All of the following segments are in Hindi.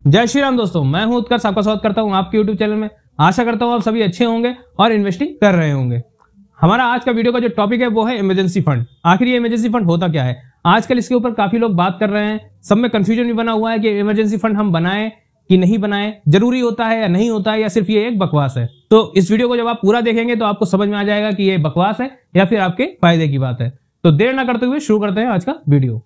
जय श्री राम दोस्तों, मैं हूं उत्कर्ष, आपका स्वागत करता हूं आपके YouTube चैनल में। आशा करता हूं आप सभी अच्छे होंगे और इन्वेस्टिंग कर रहे होंगे। हमारा आज का वीडियो का जो टॉपिक है वो है इमरजेंसी फंड। आखिर ये इमरजेंसी फंड होता क्या है? आजकल इसके ऊपर काफी लोग बात कर रहे हैं, सब में कंफ्यूजन भी बना हुआ है कि इमरजेंसी फंड हम बनाएं कि नहीं बनाएं, जरूरी होता है या नहीं होता है, या सिर्फ ये एक बकवास है। तो इस वीडियो को जब आप पूरा देखेंगे तो आपको समझ में आ जाएगा कि ये बकवास है या फिर आपके फायदे की बात है। तो देर ना करते हुए शुरू करते हैं आज का वीडियो।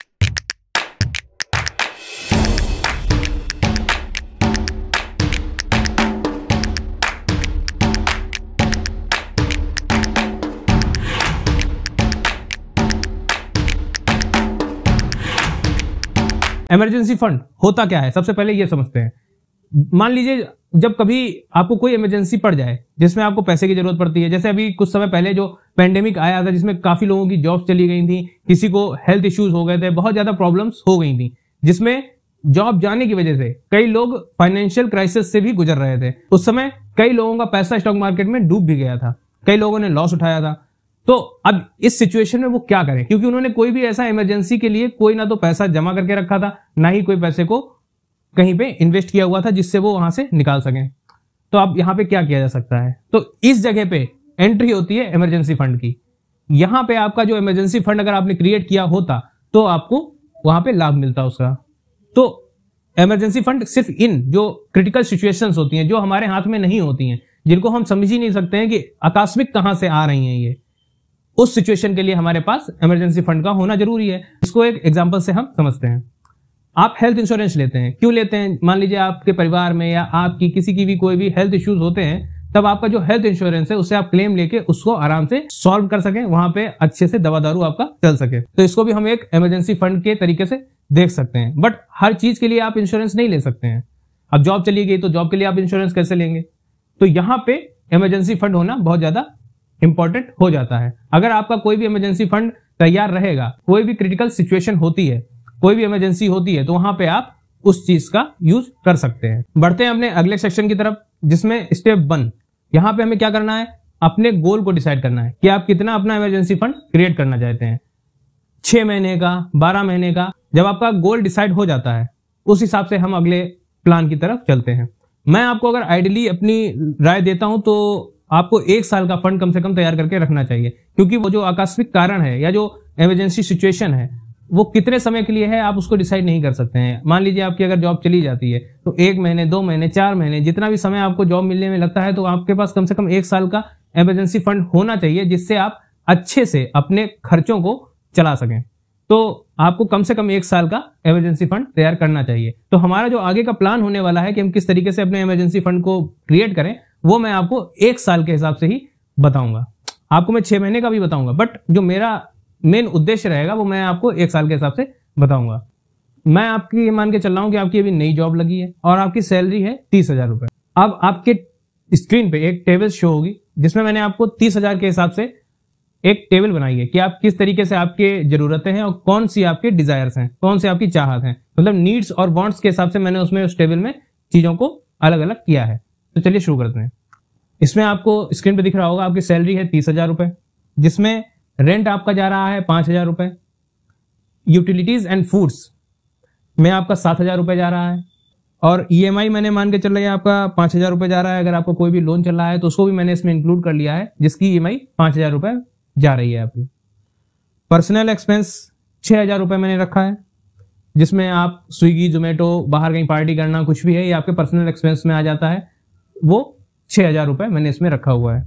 इमरजेंसी फंड होता क्या है, सबसे पहले ये समझते हैं। मान लीजिए जब कभी आपको कोई इमरजेंसी पड़ जाए जिसमें आपको पैसे की जरूरत पड़ती है, जैसे अभी कुछ समय पहले जो पेंडेमिक आया था जिसमें काफी लोगों की जॉब्स चली गई थी, किसी को हेल्थ इश्यूज हो गए थे, बहुत ज्यादा प्रॉब्लम्स हो गई थी, जिसमें जॉब जाने की वजह से कई लोग फाइनेंशियल क्राइसिस से भी गुजर रहे थे। उस समय कई लोगों का पैसा स्टॉक मार्केट में डूब भी गया था, कई लोगों ने लॉस उठाया था। तो अब इस सिचुएशन में वो क्या करें, क्योंकि उन्होंने कोई भी ऐसा इमरजेंसी के लिए कोई ना तो पैसा जमा करके रखा था, ना ही कोई पैसे को कहीं पे इन्वेस्ट किया हुआ था जिससे वो वहां से निकाल सकें। तो अब यहां पे क्या किया जा सकता है? तो इस जगह पे एंट्री होती है इमरजेंसी फंड की। यहां पे आपका जो इमरजेंसी फंड अगर आपने क्रिएट किया होता तो आपको वहां पे लाभ मिलता उसका। तो इमरजेंसी फंड सिर्फ इन जो क्रिटिकल सिचुएशंस होती हैं, जो हमारे हाथ में नहीं होती हैं, जिनको हम समझ ही नहीं सकते हैं कि आकस्मिक कहां से आ रही हैं, ये उस सिचुएशन के लिए हमारे पास इमरजेंसी फंड का होना जरूरी है। इसको एक एग्जांपल से हम समझते हैं। आप हेल्थ इंश्योरेंस लेते हैं, क्यों लेते हैं? मान लीजिए आपके परिवार में या आपकी किसी की भी कोई भी हेल्थ इश्यूज होते हैं, तब आपका जो हेल्थ इंश्योरेंस है उससे आप क्लेम लेके उसको आराम से सॉल्व कर सकें, वहां पे अच्छे से दवा दारू आपका चल सके। तो इसको भी हम एक इमरजेंसी फंड के तरीके से देख सकते हैं। बट हर चीज के लिए आप इंश्योरेंस नहीं ले सकते हैं। अब जॉब चली गई तो जॉब के लिए आप इंश्योरेंस कैसे लेंगे? तो यहां पे इमरजेंसी फंड होना बहुत ज्यादा इंपॉर्टेंट हो जाता है। अगर आपका कोई भी इमरजेंसी फंड तैयार रहेगा, कोई भी क्रिटिकल सिचुएशन होती है, कोई भी इमरजेंसी होती है, तो वहां पे आप उस चीज का यूज कर सकते हैं। बढ़ते हैं अपने अगले सेक्शन की तरफ, जिसमें स्टेप 1, यहां पे हमें क्या करना है? अपने गोल को डिसाइड करना है कि आप कितना अपना इमरजेंसी फंड क्रिएट करना चाहते हैं। 6 महीने का, 12 महीने का। जब आपका गोल डिसाइड हो जाता है उस हिसाब से हम अगले प्लान की तरफ चलते हैं। मैं आपको अगर आइडियली अपनी राय देता हूं तो आपको 1 साल का फंड कम से कम तैयार करके रखना चाहिए, क्योंकि वो जो आकस्मिक कारण है या जो इमरजेंसी सिचुएशन है वो कितने समय के लिए है आप उसको डिसाइड नहीं कर सकते हैं। मान लीजिए आपकी अगर जॉब चली जाती है तो 1 महीने, 2 महीने, 4 महीने, जितना भी समय आपको जॉब मिलने में लगता है, तो आपके पास कम से कम 1 साल का इमरजेंसी फंड होना चाहिए, जिससे आप अच्छे से अपने खर्चों को चला सकें। तो आपको कम से कम 1 साल का इमरजेंसी फंड तैयार करना चाहिए। तो हमारा जो आगे का प्लान होने वाला है कि हम किस तरीके से अपने इमरजेंसी फंड को क्रिएट करें, वो मैं आपको 1 साल के हिसाब से ही बताऊंगा। आपको मैं 6 महीने का भी बताऊंगा, बट जो मेरा मेन उद्देश्य रहेगा वो मैं आपको 1 साल के हिसाब से बताऊंगा। मैं आपकी मान के चल रहा हूं कि आपकी अभी नई जॉब लगी है और आपकी सैलरी है 30,000 रुपए। अब आपके स्क्रीन पे एक टेबल शो होगी जिसमें मैंने आपको 30,000 के हिसाब से एक टेबल बनाई है कि आप किस तरीके से आपके जरूरतें हैं और कौन सी आपके डिजायर्स हैं, कौन सी आपकी चाहत हैं, मतलब नीड्स और वांट्स के हिसाब से मैंने उसमें उस टेबल में चीजों को अलग अलग किया है। तो चलिए शुरू करते हैं। इसमें आपको स्क्रीन पे दिख रहा होगा आपकी सैलरी है 30,000 रुपए, जिसमें रेंट आपका जा रहा है 5,000 रुपए, यूटिलिटीज एंड फूड्स में आपका 7,000 रुपए जा रहा है, और ईएमआई मैंने मान के चल रहा है आपका 5,000 रुपए जा रहा है। अगर आपको कोई भी लोन चल रहा है तो उसको भी मैंने इसमें इंक्लूड कर लिया है, जिसकी ईएमआई 5,000 रुपए जा रही है आपकी। पर्सनल एक्सपेंस 6,000 रुपए मैंने रखा है, जिसमें आप स्विगी, जोमेटो, बाहर कहीं पार्टी करना, कुछ भी है, ये आपके पर्सनल एक्सपेंस में आ जाता है। वो 6,000 रुपए मैंने इसमें रखा हुआ है।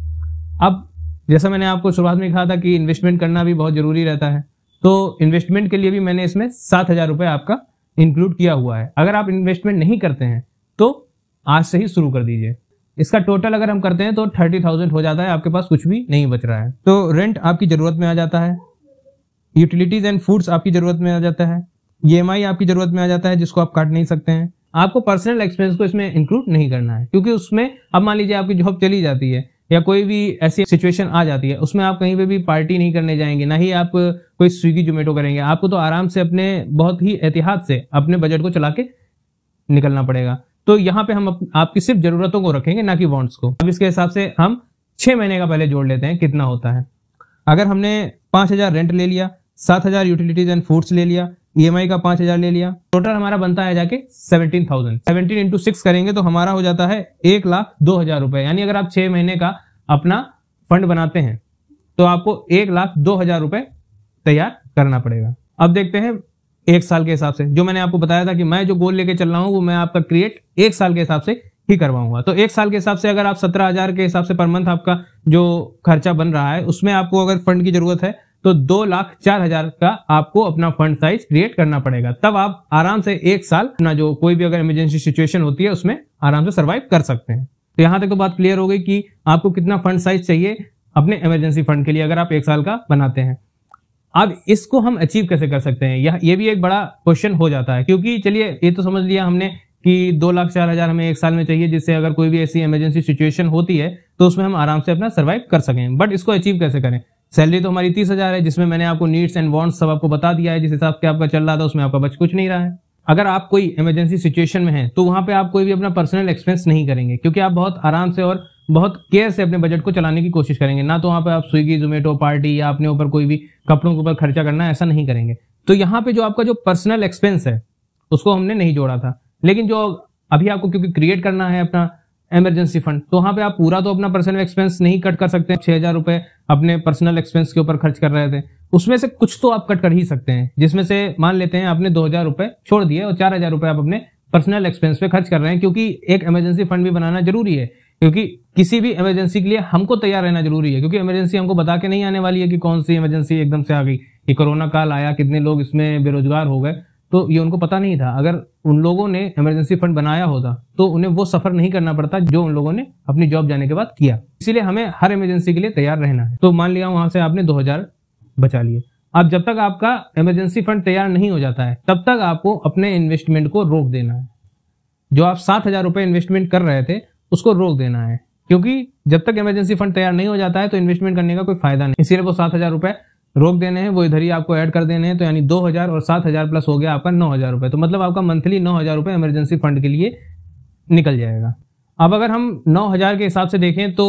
अब जैसा मैंने आपको शुरुआत में कहा था कि इन्वेस्टमेंट करना भी बहुत जरूरी रहता है, तो इन्वेस्टमेंट के लिए भी मैंने इसमें 7,000 रुपए आपका इंक्लूड किया हुआ है। अगर आप इन्वेस्टमेंट नहीं करते हैं तो आज से ही शुरू कर दीजिए। इसका टोटल अगर हम करते हैं तो 30,000 हो जाता है, आपके पास कुछ भी नहीं बच रहा है। तो रेंट आपकी जरूरत में आ जाता है, यूटिलिटीज एंड फूड्स आपकी जरूरत में आ जाता है, ईएमआई आपकी जरूरत में आ जाता है जिसको आप काट नहीं सकते हैं। आपको पर्सनल एक्सपेंस को इसमें इंक्लूड नहीं करना है, क्योंकि उसमें अब मान लीजिए आपकी जॉब चली जाती है या कोई भी ऐसी सिचुएशन आ जाती है, उसमें आप कहीं पे भी पार्टी नहीं करने जाएंगे, ना ही आप कोई स्विगी जोमेटो करेंगे। आपको तो आराम से अपने बहुत ही एहतियात से अपने बजट को चला के निकलना पड़ेगा। तो यहाँ पे हम आपकी सिर्फ जरूरतों को रखेंगे, ना कि वांट्स को। अब इसके हिसाब से हम 6 महीने का पहले जोड़ लेते हैं कितना होता है। अगर हमने 5,000 रेंट ले लिया, 7,000 यूटिलिटीज एंड फूड्स ले लिया, EMI का 5,000 ले लिया, टोटल हमारा बनता है जाके 17,000। 17 इंटू 6 करेंगे तो हमारा हो जाता है 1,02,000 रुपए। यानी अगर आप 6 महीने का अपना फंड बनाते हैं तो आपको 1,02,000 रुपए तैयार करना पड़ेगा। अब देखते हैं 1 साल के हिसाब से, जो मैंने आपको बताया था कि मैं जो गोल लेके चल रहा हूं वो मैं आपका क्रिएट 1 साल के हिसाब से ही करवाऊंगा। तो 1 साल के हिसाब से अगर आप 17,000 के हिसाब से पर मंथ आपका जो खर्चा बन रहा है उसमें आपको अगर फंड की जरूरत है तो 2,04,000 का आपको अपना फंड साइज क्रिएट करना पड़ेगा। तब आप आराम से 1 साल अपना जो कोई भी अगर इमरजेंसी सिचुएशन होती है उसमें आराम से सर्वाइव कर सकते हैं। तो यहां तक तो बात क्लियर हो गई कि आपको कितना फंड साइज चाहिए अपने इमरजेंसी फंड के लिए अगर आप 1 साल का बनाते हैं। अब इसको हम अचीव कैसे कर सकते हैं, ये भी एक बड़ा क्वेश्चन हो जाता है। क्योंकि चलिए ये तो समझ लिया हमने कि 2,04,000 हमें 1 साल में चाहिए, जिससे अगर कोई भी ऐसी इमरजेंसी सिचुएशन होती है तो उसमें हम आराम से अपना सर्वाइव कर सकें। बट इसको अचीव कैसे करें? सैलरी तो हमारी 30,000 है, जिसमें मैंने आपको नीड्स एंड वांट्स सब आपको बता दिया है, जिस हिसाब से आपका चल रहा था उसमें आपका बच कुछ नहीं रहा है। अगर आप कोई इमरजेंसी सिचुएशन में हैं तो वहां पे आप कोई भी अपना पर्सनल एक्सपेंस नहीं करेंगे, क्योंकि आप बहुत आराम से और बहुत केयर से अपने बजट को चलाने की कोशिश करेंगे। ना तो वहां पे आप स्विगी, जोमेटो, पार्टी या अपने ऊपर कोई भी कपड़ों के ऊपर खर्चा करना, ऐसा नहीं करेंगे। तो यहाँ पे जो आपका जो पर्सनल एक्सपेंस है उसको हमने नहीं जोड़ा था, लेकिन जो अभी आपको क्योंकि क्रिएट करना है अपना इमरजेंसी फंड, तो वहां पे आप पूरा तो अपना पर्सनल एक्सपेंस नहीं कट कर सकते। 6,000 रुपए अपने पर्सनल एक्सपेंस के ऊपर खर्च कर रहे थे, उसमें से कुछ तो आप कट कर ही सकते हैं, जिसमें से मान लेते हैं आपने 2,000 रुपए छोड़ दिए और 4,000 रुपए आप अपने पर्सनल एक्सपेंस पे खर्च कर रहे हैं। क्योंकि एक इमरजेंसी फंड भी बनाना जरूरी है, क्योंकि किसी भी इमरजेंसी के लिए हमको तैयार रहना जरूरी है। क्योंकि इमरजेंसी हमको बता के नहीं आने वाली है कि कौन सी इमरजेंसी एकदम से आ गई। ये कोरोना काल आया, कितने लोग इसमें बेरोजगार हो गए, तो ये उनको पता नहीं था। अगर उन लोगों ने इमरजेंसी फंड बनाया होता तो उन्हें वो सफर नहीं करना पड़ता जो उन लोगों ने अपनी जॉब जाने के बाद किया। इसीलिए हमें हर इमरजेंसी के लिए तैयार रहना है। तो मान लिया वहां से आपने 2,000 बचा लिए। अब जब तक आपका इमरजेंसी फंड तैयार नहीं हो जाता है तब तक आपको अपने इन्वेस्टमेंट को रोक देना है। जो आप 7,000 रुपए इन्वेस्टमेंट कर रहे थे उसको रोक देना है, क्योंकि जब तक इमरजेंसी फंड तैयार नहीं हो जाता है तो इन्वेस्टमेंट करने का कोई फायदा नहीं। इसीलिए वो 7,000 रुपए रोक देने हैं, वो इधर ही आपको ऐड कर देने हैं। तो यानी 2,000 और 7,000 प्लस हो गया आपका 9,000 रुपए। तो मतलब आपका मंथली 9,000 रुपए इमरजेंसी फंड के लिए निकल जाएगा। अब अगर हम 9,000 के हिसाब से देखें तो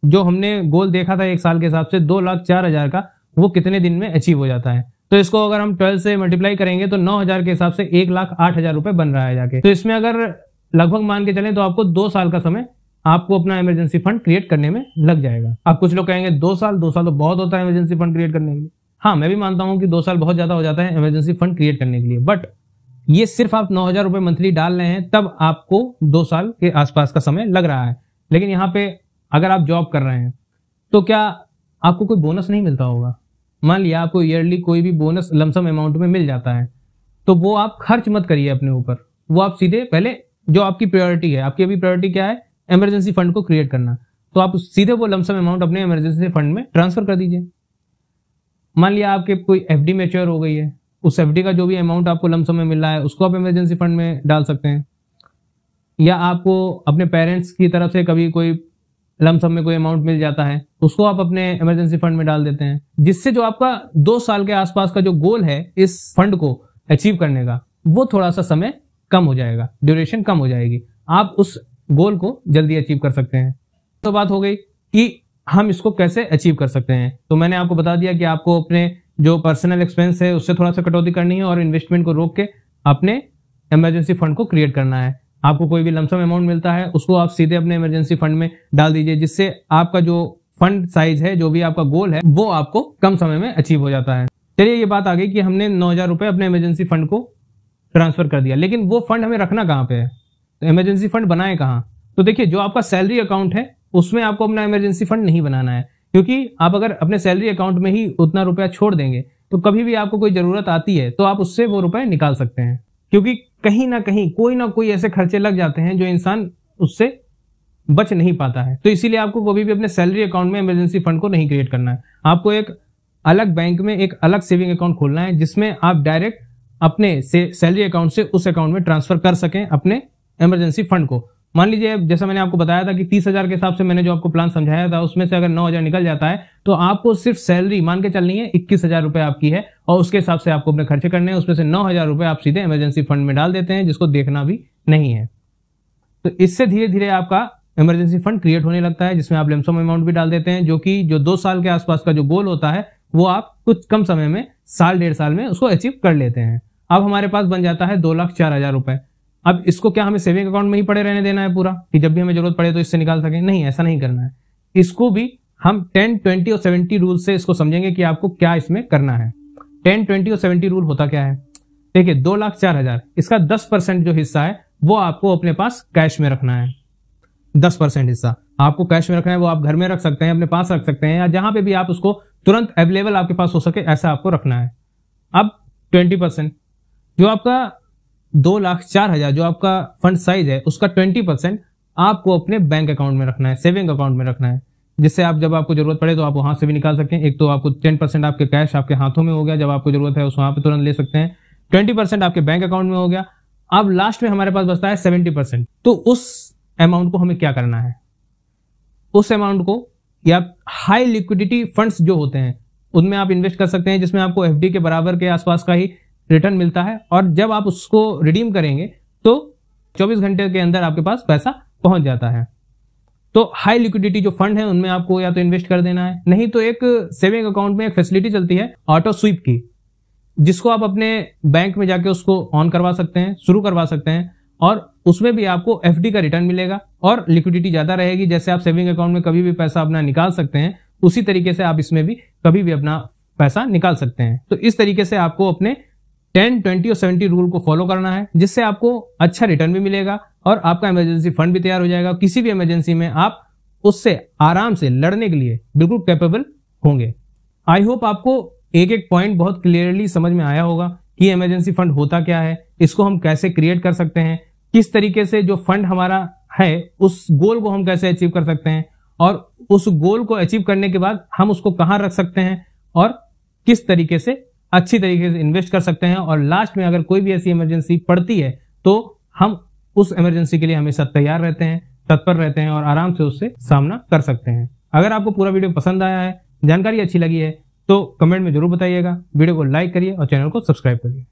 जो हमने गोल देखा था 1 साल के हिसाब से 2,04,000 का, वो कितने दिन में अचीव हो जाता है? तो इसको अगर हम 12 से मल्टीप्लाई करेंगे तो 9,000 के हिसाब से 1,08,000 रुपए बन रहा है जाके। तो इसमें अगर लगभग मान के चलें तो आपको 2 साल का समय आपको अपना इमरजेंसी फंड क्रिएट करने में लग जाएगा। अब कुछ लोग कहेंगे 2 साल तो बहुत होता है इमरजेंसी फंड क्रिएट करने के लिए। हाँ, मैं भी मानता हूं कि 2 साल बहुत ज्यादा हो जाता है इमरजेंसी फंड क्रिएट करने के लिए। बट ये सिर्फ आप 9,000 रुपए मंथली डाल रहे हैं, तब आपको 2 साल के आसपास का समय लग रहा है। लेकिन यहाँ पे अगर आप जॉब कर रहे हैं तो क्या आपको कोई बोनस नहीं मिलता होगा? मान लिया आपको ईयरली कोई भी बोनस लमसम अमाउंट में मिल जाता है, तो वो आप खर्च मत करिए अपने ऊपर। वो आप सीधे पहले जो आपकी प्रायोरिटी है, आपकी अभी प्रायोरिटी क्या है? इमरजेंसी फंड को क्रिएट करना। तो आप सीधे वो लमसम अमाउंट अपने इमरजेंसी फंड में ट्रांसफर कर दीजिए। मान लिया आपके कोई एफडी मैच्योर हो गई है, उस एफडी का जो भी अमाउंट आपको लमसम में मिल रहा है उसको आप इमरजेंसी फंड में डाल सकते हैं। या आपको अपने पेरेंट्स की तरफ से कभी कोई लमसम में कोई अमाउंट मिल जाता है, उसको आप अपने इमरजेंसी फंड में डाल देते हैं, जिससे जो आपका 2 साल के आसपास का जो गोल है इस फंड को अचीव करने का, वो थोड़ा सा समय कम हो जाएगा, ड्यूरेशन कम हो जाएगी। आप उस गोल को जल्दी अचीव कर सकते हैं। तो बात हो गई कि हम इसको कैसे अचीव कर सकते हैं। तो मैंने आपको बता दिया कि आपको अपने जो पर्सनल एक्सपेंस है उससे थोड़ा सा कटौती करनी है और इन्वेस्टमेंट को रोक के अपने इमरजेंसी फंड को क्रिएट करना है। आपको कोई भी लमसम अमाउंट मिलता है उसको आप सीधे अपने इमरजेंसी फंड में डाल दीजिए, जिससे आपका जो फंड साइज है, जो भी आपका गोल है, वो आपको कम समय में अचीव हो जाता है। चलिए ये बात आ गई कि हमने 9,000 रुपए अपने इमरजेंसी फंड को ट्रांसफर कर दिया, लेकिन वो फंड हमें रखना कहाँ पे है? तो इमरजेंसी फंड बनाए कहाँ? तो देखिए, जो आपका सैलरी अकाउंट है उसमें आपको अपना इमरजेंसी फंड नहीं बनाना है, क्योंकि आप अगर अपने सैलरी अकाउंट में ही उतना रुपया छोड़ देंगे तो कभी भी आपको कोई जरूरत आती है तो आप उससे वो रुपए निकाल सकते हैं। क्योंकि कहीं ना कहीं कोई ना कोई ऐसे खर्चे लग जाते हैं जो इंसान उससे बच नहीं पाता है। तो इसीलिए आपको कभी भी अपने सैलरी अकाउंट में इमरजेंसी फंड को नहीं क्रिएट करना है। आपको एक अलग बैंक में एक अलग सेविंग अकाउंट खोलना है, जिसमें आप डायरेक्ट अपने सैलरी अकाउंट से उस अकाउंट में ट्रांसफर कर सकें अपने इमरजेंसी फंड को। मान लीजिए, जैसा मैंने आपको बताया था कि 30,000 के हिसाब से मैंने जो आपको प्लान समझाया था, उसमें से अगर 9,000 निकल जाता है तो आपको सिर्फ सैलरी मान के चलनी है 21,000 रुपए आपकी है, और उसके हिसाब से आपको अपने खर्चे करने हैं। उसमें से 9,000 रुपए आप सीधे इमरजेंसी फंड में डाल देते हैं, जिसको देखना भी नहीं है। तो इससे धीरे धीरे आपका इमरजेंसी फंड क्रिएट होने लगता है, जिसमें आप लमसम अमाउंट भी डाल देते हैं, जो कि जो 2 साल के आसपास का जो गोल होता है वो आप कुछ कम समय में, 1.5 साल में उसको अचीव कर लेते हैं। अब हमारे पास बन जाता है 2,04,000 रुपए। अब इसको क्या हमें सेविंग अकाउंट में ही पड़े रहने देना है पूरा, कि जब भी हमें जरूरत पड़े तो इससे निकाल सकें? नहीं, ऐसा नहीं करना है। इसको भी हम 10, 20 और 70 रूल से इसको समझेंगे कि आपको क्या इसमें करना है। 10, 20 और 70 रूल होता क्या है? देखिए, 2,04,000, इसका 10% जो हिस्सा है वो आपको अपने पास कैश में रखना है। 10% हिस्सा आपको कैश में रखना है। वो आप घर में रख सकते हैं, अपने पास रख सकते हैं, या जहां पे भी आप उसको तुरंत अवेलेबल आपके पास हो सके, ऐसा आपको रखना है। अब 20%, जो आपका 2,04,000 जो आपका फंड साइज है, उसका 20% आपको अपने बैंक अकाउंट में रखना है, सेविंग अकाउंट में रखना है, जिससे आप जब आपको जरूरत पड़े तो आप वहां से भी निकाल सकते हैं। एक तो आपको 10% आपके कैश आपके हाथों में हो गया, जब आपको जरूरत है उस वहां पे तुरंत ले सकते हैं। 20% आपके बैंक अकाउंट में हो गया। अब लास्ट में हमारे पास बचता है 70%। तो उस अमाउंट को हमें क्या करना है? उस अमाउंट को, या हाई लिक्विडिटी फंड्स जो होते हैं उनमें आप इन्वेस्ट कर सकते हैं, जिसमें आपको एफडी के बराबर के आसपास का ही रिटर्न मिलता है, और जब आप उसको रिडीम करेंगे तो 24 घंटे के अंदर आपके पास पैसा पहुंच जाता है। तो हाई लिक्विडिटी जो फंड है उनमें आपको या तो इन्वेस्ट कर देना है, नहीं तो एक सेविंग अकाउंट में एक फैसिलिटी चलती है ऑटो स्वीप की, जिसको आप अपने बैंक में जाके उसको ऑन करवा सकते हैं, शुरू करवा सकते हैं, और उसमें भी आपको एफडी का रिटर्न मिलेगा और लिक्विडिटी ज्यादा रहेगी। जैसे आप सेविंग अकाउंट में कभी भी पैसा अपना निकाल सकते हैं, उसी तरीके से आप इसमें भी कभी भी अपना पैसा निकाल सकते हैं। तो इस तरीके से आपको अपने 10, 20 और 70 रूल को फॉलो करना है, जिससे आपको अच्छा रिटर्न भी मिलेगा और आपका इमरजेंसी फंड भी तैयार हो जाएगा। किसी भी इमरजेंसी में आप उससे आराम से लड़ने के लिए बिल्कुल कैपेबल होंगे। आई होप आपको एक एक पॉइंट बहुत क्लियरली समझ में आया होगा कि इमरजेंसी फंड होता क्या है, इसको हम कैसे क्रिएट कर सकते हैं, किस तरीके से जो फंड हमारा है उस गोल को हम कैसे अचीव कर सकते हैं, और उस गोल को अचीव करने के बाद हम उसको कहां रख सकते हैं, और किस तरीके से अच्छी तरीके से इन्वेस्ट कर सकते हैं, और लास्ट में अगर कोई भी ऐसी इमरजेंसी पड़ती है तो हम उस इमरजेंसी के लिए हमेशा तैयार रहते हैं, तत्पर रहते हैं और आराम से उससे सामना कर सकते हैं। अगर आपको पूरा वीडियो पसंद आया है, जानकारी अच्छी लगी है, तो कमेंट में जरूर बताइएगा। वीडियो को लाइक करिए और चैनल को सब्सक्राइब करिए।